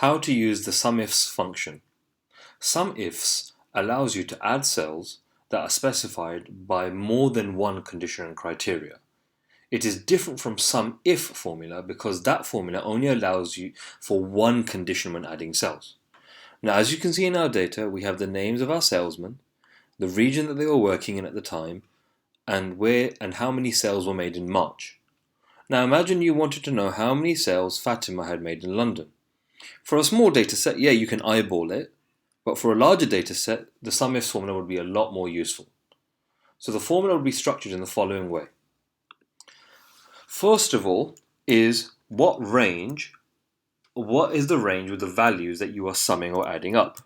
How to use the SUMIFS function. SUMIFS allows you to add cells that are specified by more than one condition and criteria. It is different from SUMIF formula because that formula only allows you for one condition when adding cells. Now, as you can see in our data, we have the names of our salesmen, the region that they were working in at the time, and where and how many sales were made in March. Now imagine you wanted to know how many sales Fatima had made in London. For a small data set, yeah, you can eyeball it, but for a larger data set, the SUMIFS formula would be a lot more useful. So the formula would be structured in the following way. First of all is what is the range with the values that you are summing or adding up.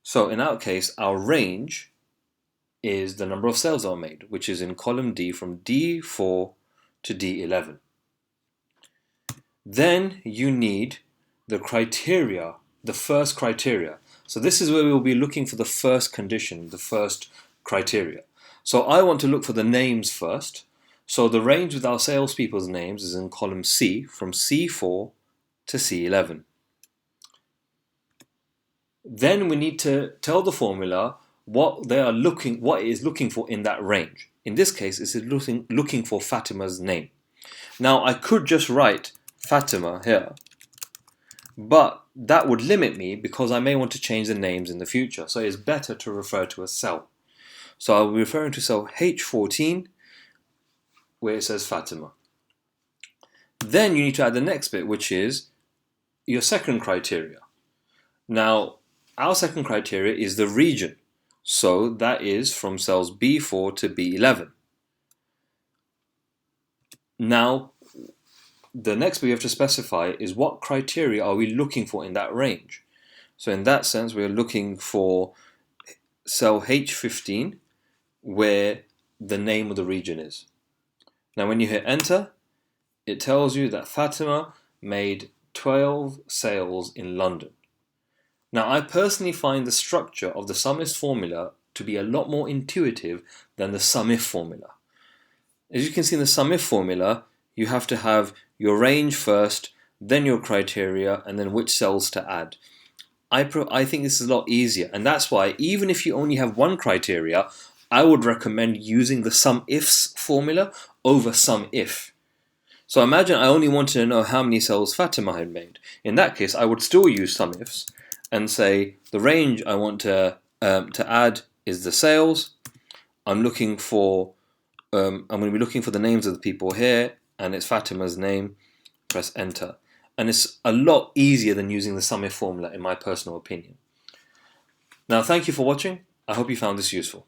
So in our case, our range is the number of sales that are made, which is in column D from D4 to D11. Then you need the criteria, the first criteria. So this is where we will be looking for the first condition, the first criteria. So I want to look for the names first. So the range with our salespeople's names is in column C from C4 to C11. Then we need to tell the formula what it is looking for in that range. In this case, it's looking for Fatima's name. Now I could just write Fatima here, but that would limit me because I may want to change the names in the future. So it's better to refer to a cell. So I'll be referring to cell H14 where it says Fatima. Then you need to add the next bit, which is your second criteria. Now our second criteria is the region. So that is from cells B4 to B11. Now, the next bit we have to specify is what criteria are we looking for in that range. So in that sense, we are looking for cell H15 where the name of the region is. Now when you hit enter, it tells you that Fatima made 12 sales in London. Now I personally find the structure of the SUMIFS formula to be a lot more intuitive than the SUMIF formula. As you can see in the SUMIF formula, you have to have your range first, then your criteria, and then which cells to add. I think this is a lot easier, and that's why even if you only have one criteria, I would recommend using the SUMIFS formula over SUMIF. So imagine I only wanted to know how many cells Fatima had made. In that case, I would still use SUMIFS and say the range I want to add is the sales. I'm going to be looking for the names of the people here, and it's Fatima's name. Press enter, and it's a lot easier than using the SUMIF formula in my personal opinion. Now, thank you for watching. I hope you found this useful.